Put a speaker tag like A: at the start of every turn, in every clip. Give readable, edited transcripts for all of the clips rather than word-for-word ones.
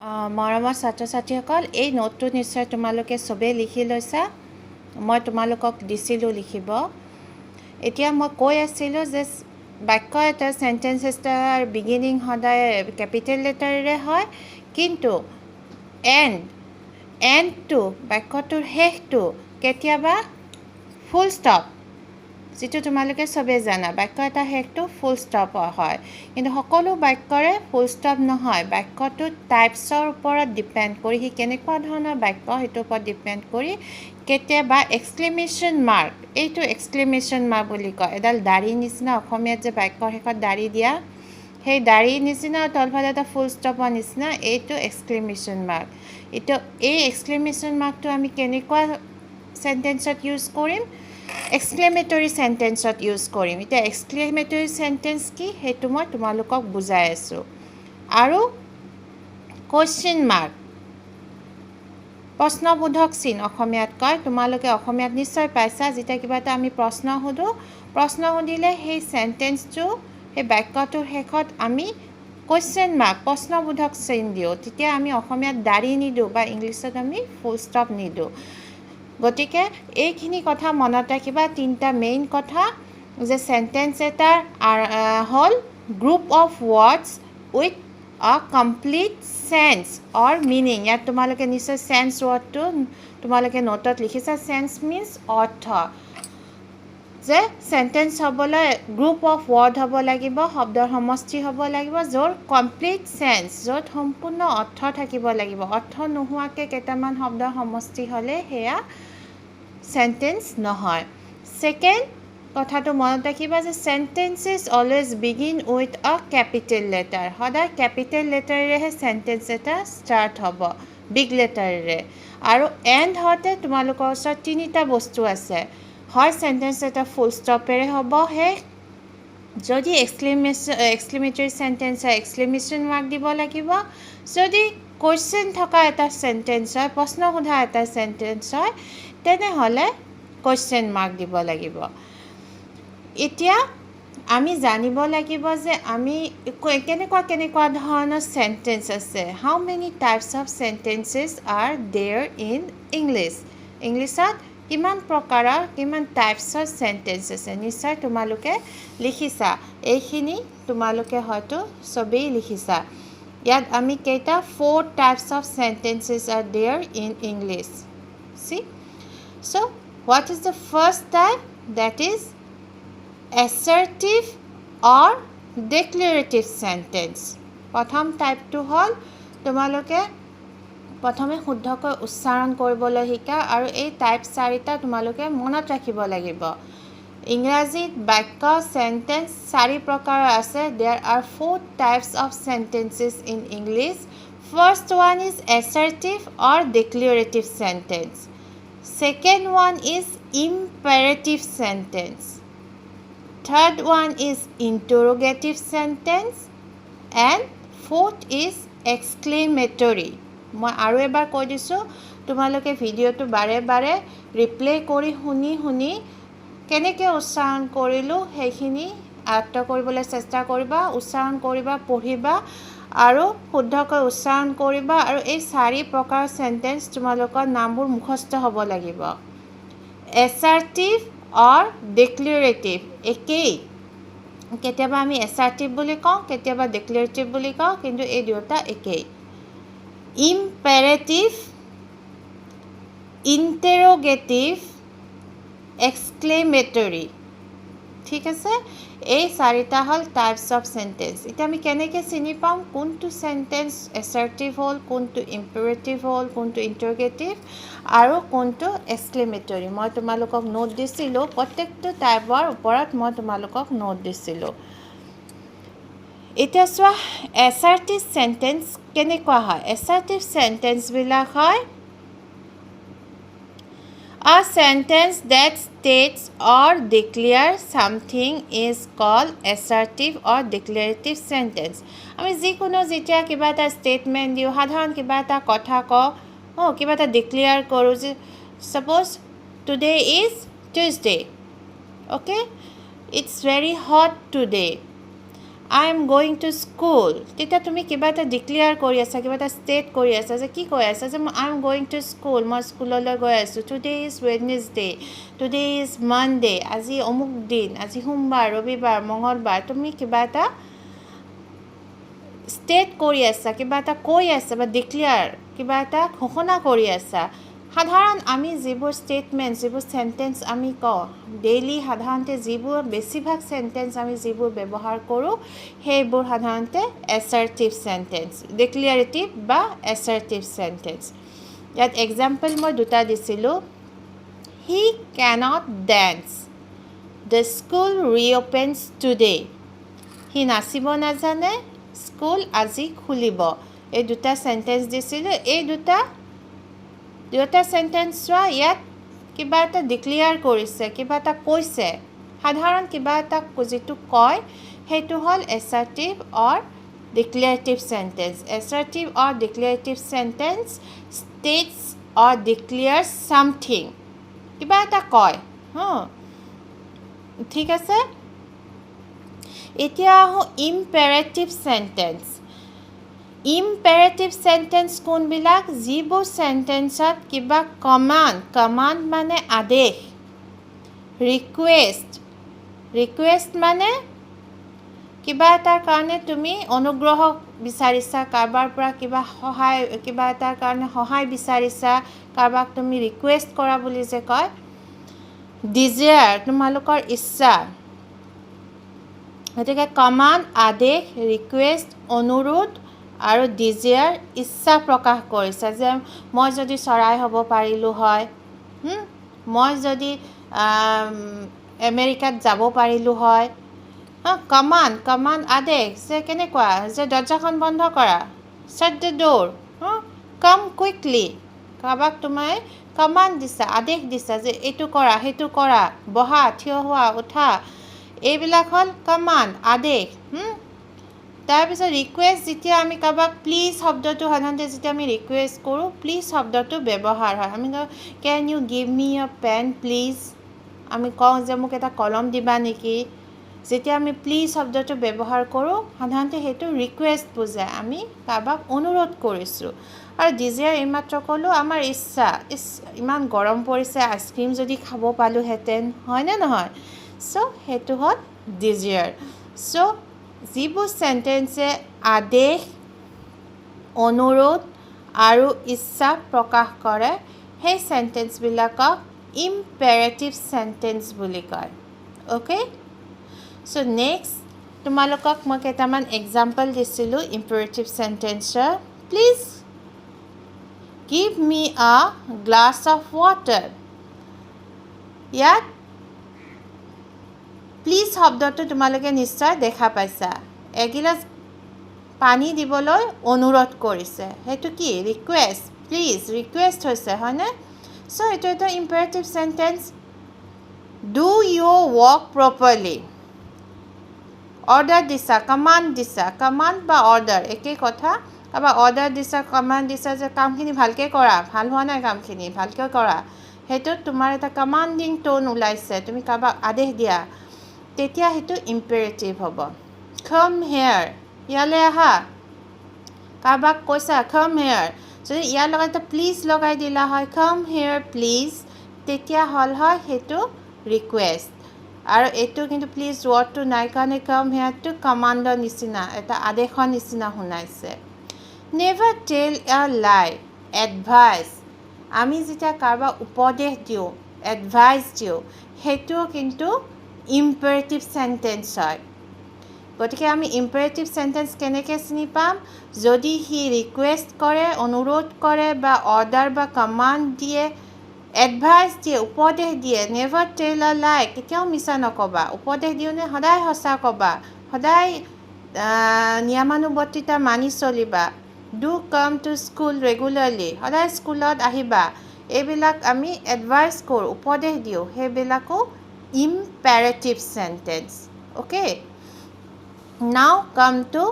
A: মৰমৰ ছাত্ৰ ছাত্ৰীসকল, এই নোটটো নিশ্চয় তোমালোকে চবেই লিখি লৈছা। মই তোমালোকক দিছিলোঁ লিখিব। এতিয়া মই কৈ আছিলোঁ যে বাক্য এটা চেণ্টেঞ্চ এটাৰ বিগিনিং সদায় কেপিটেল লেটাৰেৰে হয়, কিন্তু এণ্ডটো বাক্যটোৰ শেষটো কেতিয়াবা ফুল ষ্টপ, যিটো তোমালোকে চবেই জানা। বাক্য এটা শেষটো ফুল ষ্টপ হয়, কিন্তু সকলো বাক্যৰে ফুল ষ্টপ নহয়। বাক্যটো টাইপছৰ ওপৰত ডিপেণ্ড কৰি, সি কেনেকুৱা ধৰণৰ বাক্য সেইটোৰ ওপৰত ডিপেণ্ড কৰি কেতিয়াবা এক্সক্লেমেশ্যন মাৰ্ক, এইটো এক্সক্লেমেশ্যন মাৰ্ক বুলি কয়। এডাল দাড়ি নিচিনা, অসমীয়াত যে বাক্যৰ শেষত দাড়ি দিয়া, সেই দাড়িৰ নিচিনা তলফালে এটা ফুল ষ্টপৰ নিচিনা, এইটো এক্সক্লেমেশ্যন মাৰ্ক। এতিয়া এই এক্সক্লেমেশ্যন মাৰ্কটো আমি কেনেকুৱা চেণ্টেঞ্চত ইউজ কৰিম? এক্সক্লেমেটৰী চেণ্টেঞ্চত ইউজ কৰিম। এতিয়া এক্সক্লেমেটৰী চেণ্টেঞ্চ কি সেইটো মই তোমালোকক বুজাই আছোঁ। আৰু কুৱেশ্যন মাৰ্ক, প্ৰশ্নবোধক চিন অসমীয়াত কয়। তোমালোকে অসমীয়াত নিশ্চয় পাইছা, যেতিয়া কিবা এটা আমি প্ৰশ্ন সোধোঁ, প্ৰশ্ন সুধিলে সেই চেণ্টেঞ্চটো, সেই বাক্যটোৰ শেষত আমি কুৱেশ্যন মাৰ্ক, প্ৰশ্নবোধক চিন দিওঁ। তেতিয়া আমি অসমীয়াত দাড়ি নিদিওঁ বা ইংলিছত আমি ফুল ষ্টপ নিদিওঁ। গতিকে এইখিনি কথা মনত ৰাখিবা। তিনিটা মেইন কথা, যে চেণ্টেঞ্চ এটাৰ হ'ল group of words with a complete sense or meaning. ইয়াত তোমালোকে নিশ্চয় চেঞ্চ ৱৰ্ডটো তোমালোকে নোটত লিখিছা। চেঞ্চ মিনছ অৰ্থ, যে চেণ্টেঞ্চ হ'বলৈ গ্ৰুপ অফ ৱৰ্ড হ'ব লাগিব, শব্দৰ সমষ্টি হ'ব লাগিব, য'ৰ কমপ্লিট চেঞ্চ, য'ত সম্পূৰ্ণ অৰ্থ থাকিব লাগিব। অৰ্থ নোহোৱাকৈ কেইটামান শব্দৰ সমষ্টি হ'লে সেয়া চেণ্টেঞ্চ নহয়। ছেকেণ্ড কথাটো মনত ৰাখিবা যে sentences always begin with a capital letter. সদায় কেপিটেল লেটাৰেৰেহে চেণ্টেঞ্চ এটা ষ্টাৰ্ট হ'ব, বিগ লেটাৰেৰে। আৰু এণ্ড হওঁতে তোমালোকৰ ওচৰত তিনিটা বস্তু আছে। হয় চেণ্টেঞ্চ এটা ফুল ষ্টপেৰে হ'ব শেষ, যদি এক্সক্লেমেটৰী চেণ্টেঞ্চ হয় এক্সক্লেমেশ্যন মাৰ্ক দিব লাগিব, যদি কুৱেশ্যন থকা এটা চেণ্টেঞ্চ হয়, প্ৰশ্ন সোধা এটা চেণ্টেঞ্চ হয়, তেনেহ'লে কুৱেশ্যন মাৰ্ক দিব লাগিব। এতিয়া আমি জানিব লাগিব যে আমি কেনেকুৱা ধৰণৰ চেণ্টেঞ্চ আছে। How many types of sentences are there in English. ইংলিছত কিমান প্ৰকাৰৰ, কিমান টাইপছৰ চেণ্টেঞ্চ আছে, নিশ্চয় তোমালোকে লিখিছা। এইখিনি তোমালোকে হয়তো চবেই লিখিছা। ইয়াত আমি কেইটা 4 types of sentences are there in English. চি, so what is the first type? That is assertive or declarative sentence. প্ৰথম টাইপটো হ'ল, তোমালোকে প্ৰথমে শুদ্ধকৈ উচ্চাৰণ কৰিবলৈ শিকা, আৰু এই টাইপ 4টা তোমালোকে মনত ৰাখিব লাগিব। ইংৰাজীত বাক্য চেণ্টেঞ্চ 4 প্ৰকাৰৰ আছে। There are 4 types of sentences in English. First one is assertive or declarative sentence. Second one is imperative sentence. Third one is interrogative sentence. And fourth is exclamatory. মই আৰু এবাৰ কৈ দিছোঁ, তোমালোকে ভিডিঅ'টো বাৰে বাৰে ৰিপ্লে কৰি শুনি কেনেকৈ উচ্চাৰণ কৰিলোঁ সেইখিনি আয়ত্ত কৰিবলৈ চেষ্টা কৰিবা। উচ্চাৰণ কৰিবা, পঢ়িবা আৰু শুদ্ধকৈ উচ্চাৰণ কৰিবা। আৰু এই 4 প্ৰকাৰৰ চেণ্টেঞ্চ তোমালোকৰ নামবোৰ মুখস্থ হ'ব লাগিব। এছাৰ্টিভ অৰ ডিক্লেৰেটিভ একেই, কেতিয়াবা আমি এছাৰ্টিভ বুলি কওঁ, কেতিয়াবা ডিক্লেৰেটিভ বুলি কওঁ, কিন্তু এই দুয়োটা একেই। ইম্পেৰেটিভ, ইণ্টেৰোগেটিভ, এক্সক্লেমেটৰী, ঠিক আছে। এই 4টা হ'ল টাইপছ অফ চেণ্টেঞ্চ। এতিয়া আমি কেনেকৈ চিনি পাম কোনটো চেণ্টেঞ্চ এছাৰ্টিভ হ'ল, কোনটো ইম্পেৰেটিভ হ'ল, কোনটো ইণ্টাৰোগেটিভ আৰু কোনটো এক্সক্লেমেটৰী? মই তোমালোকক নোট দিছিলোঁ, প্ৰত্যেকটো টাইপৰ ওপৰত মই তোমালোকক নোট দিছিলোঁ। এতিয়া চোৱা, এছাৰ্টিভ চেণ্টেঞ্চ কেনেকুৱা হয়। এছাৰ্টিভ চেণ্টেঞ্চবিলাক হয় a sentence that states or declares something is called assertive or declarative sentence. আমি যিকোনো যেতিয়া কিবা এটা ষ্টেটমেণ্ট দিওঁ, সাধাৰণ কিবা এটা কথা কওঁ, কিবা এটা ডিক্লেয়াৰ কৰোঁ, যে suppose today is Tuesday, okay, it's very hot today. I am going to school, তেতিয়া তুমি কিবা এটা ডিক্লেয়াৰ কৰি আছা, কিবা এটা ষ্টেট কৰি আছা যে কি কৈ আছা যে আই এম গোয়িং টু স্কুল, মই স্কুললৈ গৈ আছোঁ। Today is Wednesday, today is Monday, আজি অমুক দিন, আজি সোমবাৰ, ৰবিবাৰ, মঙলবাৰ। তুমি কিবা এটা ষ্টেট কৰি আছা, কিবা এটা কৈ আছা বা ডিক্লেয়াৰ, কিবা এটা ঘোষণা কৰি আছা। সাধাৰণ আমি যিবোৰ ষ্টেটমেণ্ট, যিবোৰ চেণ্টেঞ্চ আমি কওঁ ডেইলি, সাধাৰণতে যিবোৰ বেছিভাগ চেণ্টেঞ্চ আমি যিবোৰ ব্যৱহাৰ কৰোঁ সেইবোৰ সাধাৰণতে এছাৰ্টিভ চেণ্টেঞ্চ, ডিক্লেয়াৰেটিভ বা এছাৰ্টিভ চেণ্টেঞ্চ। ইয়াত এক্সাম্পল মই দুটা দিছিলোঁ। He can't dance, the school reopens today. সি নাচিব নাজানে, স্কুল আজি খুলিব। এই দুটা চেণ্টেঞ্চ দিছিলোঁ। এই দুটা চেণ্টেঞ্চ চোৱা, ইয়াত কিবা এটা ডিক্লেয়াৰ কৰিছে, কিবা এটা কৈছে। সাধাৰণ কিবা এটা যিটো কয় সেইটো হ'ল এছাৰ্টিভ অৰ ডিক্লেয়াৰেটিভ চেণ্টেঞ্চ। এছাৰ্টিভ অৰ ডিক্লেয়াৰেটিভ চেণ্টেঞ্চ ষ্টেটছ অৰ ডিক্লেয়াৰ্ছ ছামথিং, কিবা এটা কয়। ঠিক আছে, এতিয়া আহোঁ ইম্পেৰেটিভ চেণ্টেঞ্চ। ইম্পেৰেটিভ চেণ্টেঞ্চ কোনবিলাক? যিবোৰ চেণ্টেঞ্চত কিবা কমাণ্ড মানে আদেশ, ৰিকুৱেষ্ট মানে কিবা এটাৰ কাৰণে তুমি অনুগ্ৰহ বিচাৰিছা, কাৰোবাৰ পৰা কিবা এটাৰ কাৰণে সহায় বিচাৰিছা, কাৰোবাক তুমি ৰিকুৱেষ্ট কৰা বুলি যে কয়। ডিজায়াৰ, তোমালোকৰ ইচ্ছা। গতিকে কমাণ্ড, আদেশ, ৰিকুৱেষ্ট, অনুৰোধ আৰু ডিজায়াৰ, ইচ্ছা প্ৰকাশ কৰিছে যে মই যদি চৰাই হ'ব পাৰিলোঁ হয়, মই যদি আমেৰিকাত যাব পাৰিলোঁ হয়। কমাণ্ড, আদেশ যে কেনেকুৱা, যে দৰ্জাখন বন্ধ কৰা, শ্বাট দ্য ড'ৰ, কাম কুইকলি। কাৰোবাক তুমি কমাণ্ড দিছা, আদেশ দিছা যে এইটো কৰা, সেইটো কৰা, বহা, থিয় হোৱা, উঠা। এইবিলাক হ'ল কমাণ্ড, আদেশ। তাৰপিছত ৰিকুৱেষ্ট, যেতিয়া আমি কাৰোবাক প্লিজ শব্দটো সাধাৰণতে যেতিয়া আমি ৰিকুৱেষ্ট কৰোঁ, প্লিজ শব্দটো ব্যৱহাৰ হয়। আমি কওঁ can you give me a pen please, আমি কওঁ যে মোক এটা কলম দিবা নেকি। যেতিয়া আমি প্লিজ শব্দটো ব্যৱহাৰ কৰোঁ সাধাৰণতে সেইটো ৰিকুৱেষ্ট বুজায়, আমি কাৰোবাক অনুৰোধ কৰিছোঁ। আৰু ডিজায়াৰ এইমাত্ৰ ক'লোঁ আমাৰ ইচ্ছা, ইমান গৰম পৰিছে, আইচক্ৰীম যদি খাব পালোঁহেঁতেন, হয়নে নহয়? চ' সেইটো হ'ল ডিজায়াৰ। চ' যিবোৰ চেণ্টেঞ্চে আদেশ, অনুৰোধ আৰু ইচ্ছা প্ৰকাশ কৰে সেই চেণ্টেঞ্চবিলাকক ইম্পেৰেটিভ চেণ্টেঞ্চ বুলি কয়। অ'কে, চ' নেক্সট তোমালোকক মই কেইটামান এক্সাম্পল দিছিলোঁ ইম্পেৰেটিভ চেণ্টেঞ্চৰ। Please give me a glass of water. ইয়াত প্লিজ শব্দটো তোমালোকে নিশ্চয় দেখা পাইছা। এগিলাচ পানী দিবলৈ অনুৰোধ কৰিছে, সেইটো কি? ৰিকুৱেষ্ট। প্লিজ ৰিকুৱেষ্ট হৈছে, হয়নে? চ' এইটো এটা imperative sentence. Do your work properly. Order দিছা, কমাণ্ড দিছা, কমাণ্ড বা অৰ্ডাৰ একেই কথা। কাৰোবাক অৰ্ডাৰ দিছা, কমাণ্ড দিছা যে কামখিনি ভালকৈ কৰা, ভাল হোৱা নাই কামখিনি, ভালকৈ কৰা। সেইটোত তোমাৰ এটা কমাণ্ডিং টোন ওলাইছে, তুমি কাৰোবাক আদেশ দিয়া, তেতিয়া সেইটো ইম্পেৰেটিভ হ'ব। কাম হেয়াৰ, ইয়ালৈ আহা, কাৰোবাক কৈছা কাম হেয়াৰ, যদি ইয়াৰ লগত এটা প্লিজ লগাই দিলা হয়, কাম হেয়াৰ প্লিজ, তেতিয়া হ'ল হয় সেইটো ৰিকুৱেষ্ট। আৰু এইটো কিন্তু প্লিজ ৱৰ্ডটো নাই কাৰণে কাম হেয়াৰটো কমাণ্ডৰ নিচিনা, এটা আদেশৰ নিচিনা শুনাইছে। নেভাৰ টেল এ লাই, এডভাইচ। আমি যেতিয়া কাৰোবাক উপদেশ দিওঁ, এডভাইচ দিওঁ, সেইটোও কিন্তু ইম্পেৰেটিভ চেণ্টেঞ্চ হয়। গতিকে আমি ইম্পেৰেটিভ চেণ্টেঞ্চ কেনেকৈ চিনি পাম? যদি সি ৰিকুৱেষ্ট কৰে, অনুৰোধ কৰে বা অৰ্ডাৰ বা কমাণ্ড দিয়ে, এডভাইচ দিয়ে, উপদেশ দিয়ে। নেভাৰ টেল এ লাই, কেতিয়াও মিছা নক'বা। উপদেশ দিওঁতে সদায় সঁচা ক'বা, সদায় নিয়মানুৱৰ্তিতা মানি চলিবা। Do come to school regularly, সদায় স্কুলত আহিবা। এইবিলাক আমি এডভাইচ কৰোঁ, উপদেশ দিওঁ, সেইবিলাকো ইম্পেৰেটিভ চেণ্টেঞ্চ। অ'কে, নাও কাম টু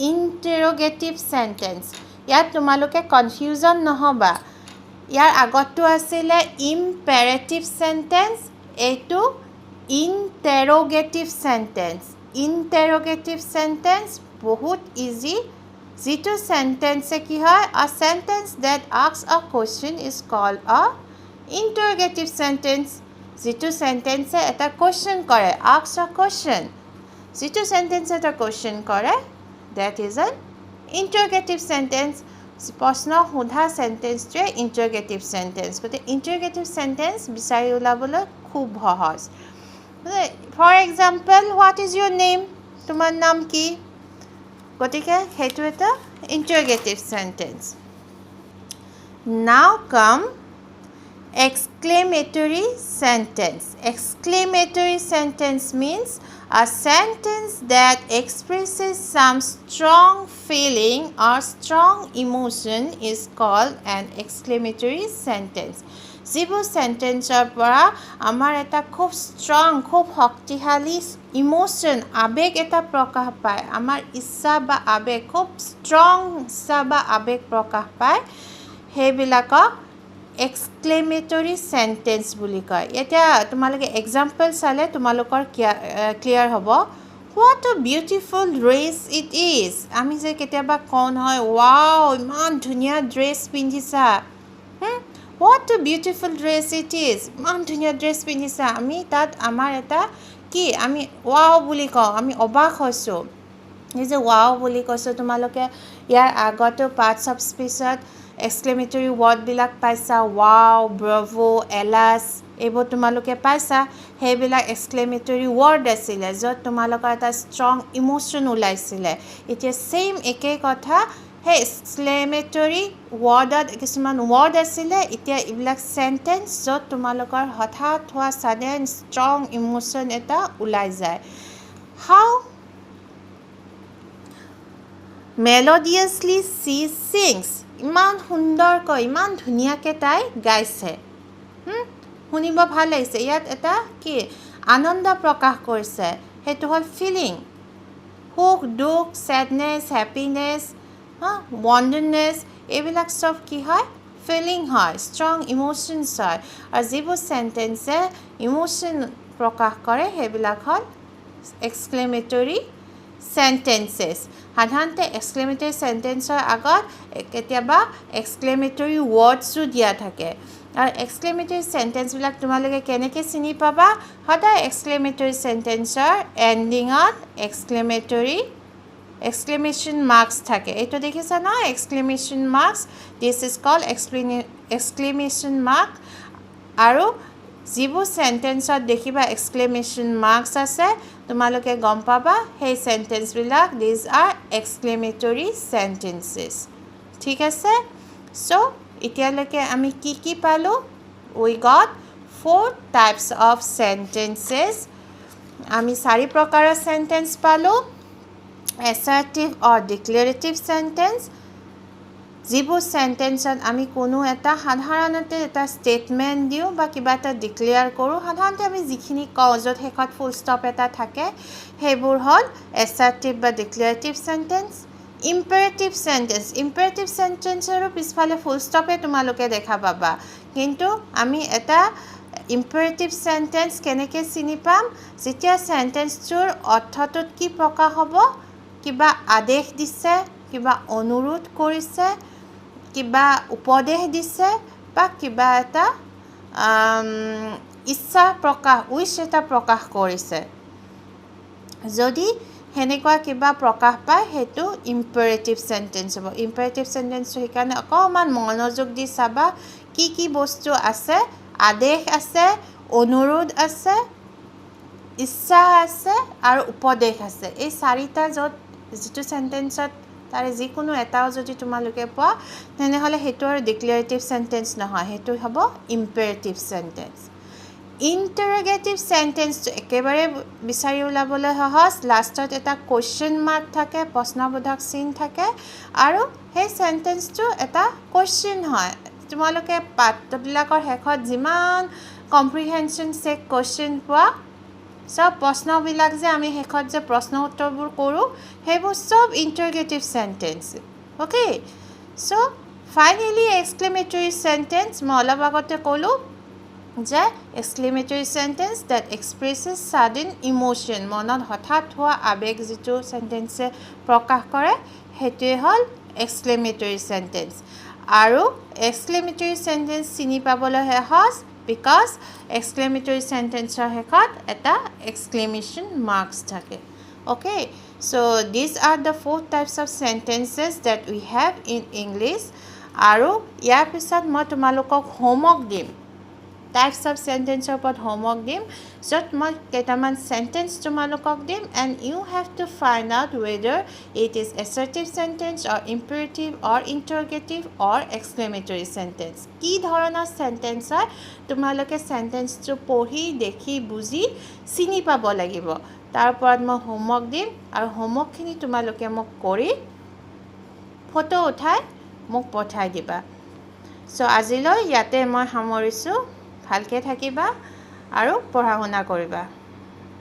A: ইণ্টাৰগেটিভ চেণ্টেঞ্চ। ইয়াত তোমালোকে কনফিউজন নহ'বা। ইয়াৰ আগতটো আছিলে ইম্পেৰেটিভ চেণ্টেঞ্চ, এইটো ইণ্টাৰগেটিভ চেণ্টেঞ্চ। ইণ্টাৰগেটিভ চেণ্টেন্স বহুত ইজি যিটো চেণ্টেন্সে কি হয় a sentence that ask a question is called a interrogative sentence যিটো চেণ্টেন্সে এটা কুৱেশ্যন কৰে আস্ক আ কুৱেশ্যন যিটো চেণ্টেন্সে এটা কুৱেশ্যন কৰে that is an interrogative sentence প্ৰশ্ন সোধা চেণ্টেন্সটোৱে ইণ্টাৰগেটিভ চেণ্টেন্স গতিকে ইণ্টাৰগেটিভ চেণ্টেন্স বিচাৰি ওলাবলৈ খুব সহজ for example what is your name তোমাৰ নাম কি গতিকে সেইটো এটা ইণ্টাৰগেটিভ চেণ্টেন্স নাও কাম exclamatory sentence. Exclamatory sentence means a sentence that expresses some strong feeling or strong emotion is called an exclamatory sentence. যিবোৰ চেণ্টেন্সৰ পৰা আমাৰ এটা খুব ষ্ট্ৰং খুব শক্তিশালী ইমোশ্যন আবেগ এটা প্ৰকাশ পায় আমাৰ ইচ্ছা বা আবেগ খুব ষ্ট্ৰং ইচ্ছা বা আবেগ প্ৰকাশ পায় সেইবিলাকক এক্সক্লেমেটৰী চেণ্টেন্স বুলি কয় এতিয়া তোমালোকে এক্সাম্পল চালে তোমালোকৰ ক্লিয়াৰ হ'ব what a beautiful dress it is আমি যে কেতিয়াবা কওঁ নহয় ৱাও ইমান ধুনীয়া ড্ৰেছ পিন্ধিছা what a beautiful dress it is ইমান ধুনীয়া ড্ৰেছ পিন্ধিছা আমি তাত আমাৰ এটা কি আমি ৱাও বুলি কওঁ আমি অবাক হৈছোঁ এই যে ৱাও বুলি কৈছোঁ তোমালোকে ইয়াৰ আগতো পাৰ্টছ অফ স্পীচত এক্সক্লেমেটৰী ৱৰ্ডবিলাক পাইছা ৱাও ব্ৰভো এলাছ এইবোৰ তোমালোকে পাইছা সেইবিলাক এক্সক্লেমেটৰী ৱৰ্ড আছিলে য'ত তোমালোকৰ এটা ষ্ট্ৰং ইমোশ্যন ওলাইছিলে এতিয়া ছেইম একেই কথা সেই এক্সক্লেমেটৰী ৱৰ্ডত কিছুমান ৱৰ্ড আছিলে এতিয়া এইবিলাক চেণ্টেন্স য'ত তোমালোকৰ হঠাৎ হোৱা ছাডেন ষ্ট্ৰং ইমোশ্যন এটা ওলাই যায় হাউ মেলোডিয়াছলি she sings ইমান সুন্দৰকৈ ইমান ধুনীয়াকৈ তাই গাইছে শুনিব ভাল লাগিছে ইয়াত এটা কি আনন্দ প্ৰকাশ কৰিছে সেইটো হ'ল ফিলিং সুখ দুখ ছেডনেছ হেপিনেছ ৱণ্ডাৰনেছ এইবিলাক চব কি হয় ফিলিং হয় ষ্ট্ৰং ইমোশ্যনছ হয় আৰু যিবোৰ চেণ্টেন্সে ইমোশ্যন প্ৰকাশ কৰে সেইবিলাক হ'ল এক্সক্লেমেটৰী চেণ্টেন্সেছ সাধাৰণতে এক্সক্লেমেটৰী চেণ্টেন্সৰ আগত কেতিয়াবা এক্সক্লেমেটৰী ৱৰ্ডছো দিয়া থাকে আৰু এক্সক্লেমেটৰী চেণ্টেন্সবিলাক তোমালোকে কেনেকৈ চিনি পাবা সদায় এক্সক্লেমেটৰী চেণ্টেন্সৰ এণ্ডিঙত এক্সক্লেমেশ্যন মাৰ্কছ থাকে এইটো দেখিছা ন exclamation marks this is called exclamation mark আৰু যিবোৰ চেণ্টেন্সত দেখিবা এক্সক্লেমেশ্যন মাৰ্কছ আছে তোমালোকে গম পাবা সেই চেণ্টেন্সবিলাক দিজ আৰ এক্সক্লেমেটৰী চেণ্টেন্সেছ ঠিক আছে চ' এতিয়ালৈকে আমি কি পালোঁ we got 4 types of sentences আমি 4 প্ৰকাৰৰ চেণ্টেন্স পালোঁ এছাৰ্টিভ অৰ ডিক্লেৰেটিভ চেণ্টেন্স যিবোৰ চেণ্টেন্সত আমি কোনো এটা সাধাৰণতে এটা ষ্টেটমেণ্ট দিওঁ বা কিবা এটা ডিক্লেয়াৰ কৰোঁ সাধাৰণতে আমি যিখিনি কওঁ য'ত শেষত ফুল ষ্টপ এটা থাকে সেইবোৰ হ'ল এছাৰ্টিভ বা ডিক্লেৰেটিভ চেণ্টেন্স ইম্পেৰেটিভ চেণ্টেন্সৰো পিছফালে ফুল ষ্টপে তোমালোকে দেখা পাবা কিন্তু আমি এটা ইম্পেৰেটিভ চেণ্টেন্স কেনেকৈ চিনি পাম যেতিয়া চেণ্টেন্সটোৰ অৰ্থটোত কি প্ৰকাশ হ'ব কিবা আদেশ দিছে কিবা অনুৰোধ কৰিছে কিবা উপদেশ দিছে বা কিবা এটা ইচ্ছা প্ৰকাশ উইচ এটা প্ৰকাশ কৰিছে যদি সেনেকুৱা কিবা প্ৰকাশ পায় সেইটো ইম্পেৰেটিভ চেণ্টেন্স হ'ব ইম্পেৰেটিভ চেণ্টেন্সটো সেইকাৰণে অকণমান মনোযোগ দি চাবা কি বস্তু আছে আদেশ আছে অনুৰোধ আছে ইচ্ছা আছে আৰু উপদেশ আছে এই 4টা য'ত যিটো চেণ্টেন্সত তাৰে যিকোনো এটাও যদি তোমালোকে পোৱা তেনেহ'লে সেইটো আৰু ডিক্লেৰেটিভ চেণ্টেন্স নহয় সেইটো হ'ব ইম্পেৰেটিভ চেণ্টেন্স ইণ্টাৰগেটিভ চেণ্টেন্সটো একেবাৰে বিচাৰি ওলাবলৈ সহজ লাষ্টত এটা কুৱেশ্যন মাৰ্ক থাকে প্ৰশ্নবোধক চিন থাকে আৰু সেই চেণ্টেন্সটো এটা কুৱেশ্যন হয় তোমালোকে পাঠবিলাকৰ শেষত যিমান কম্প্ৰিহেনশ্যন চেক কুৱেশ্যন পোৱা সব প্ৰশ্নবিলাক যে আমি শেষত যে প্ৰশ্ন উত্তৰবোৰ কৰোঁ সেইবোৰ সব interrogative sentence okay so' finally exclamatory sentence মই অলপ আগতে ক'লোঁ যে exclamatory sentence that expresses sudden emotion মনত হঠাৎ হোৱা আৱেগ যিটো চেণ্টেন্সে প্ৰকাশ কৰে সেইটোৱে হ'ল এক্সক্লেমেটৰী চেণ্টেন্স আৰু এক্সক্লেমেটৰী চেণ্টেন্স চিনি পাবলৈ সহজ বিকজ এক্সক্লেমেটৰী চেণ্টেন্সৰ শেষত এটা এক্সক্লেমেশ্যন মাৰ্কছ থাকে okay so these are the 4 types of sentences that we have in English আৰু ইয়াৰ পিছত মই তোমালোকক হোমৱৰ্ক দিম types of sentence ওপৰত হোমৱৰ্ক দিম য'ত মই কেইটামান sentence তোমালোকক দিম and you have to find out whether it is assertive sentence or imperative or interrogative or exclamatory sentence কি ধৰণৰ sentence হয় তোমালোকে sentenceটো পঢ়ি দেখি বুজি চিনি পাব লাগিব তাৰ ওপৰত মই হোমৱৰ্ক দিম আৰু হোমৱৰ্কখিনি তোমালোকে মোক কৰি ফটো উঠাই মোক পঠাই দিবা সো আজিলৈ ইয়াতে মই সামৰিছোঁ ভালকে থাকিবা আৰু পঢ়া শুনা কৰিবা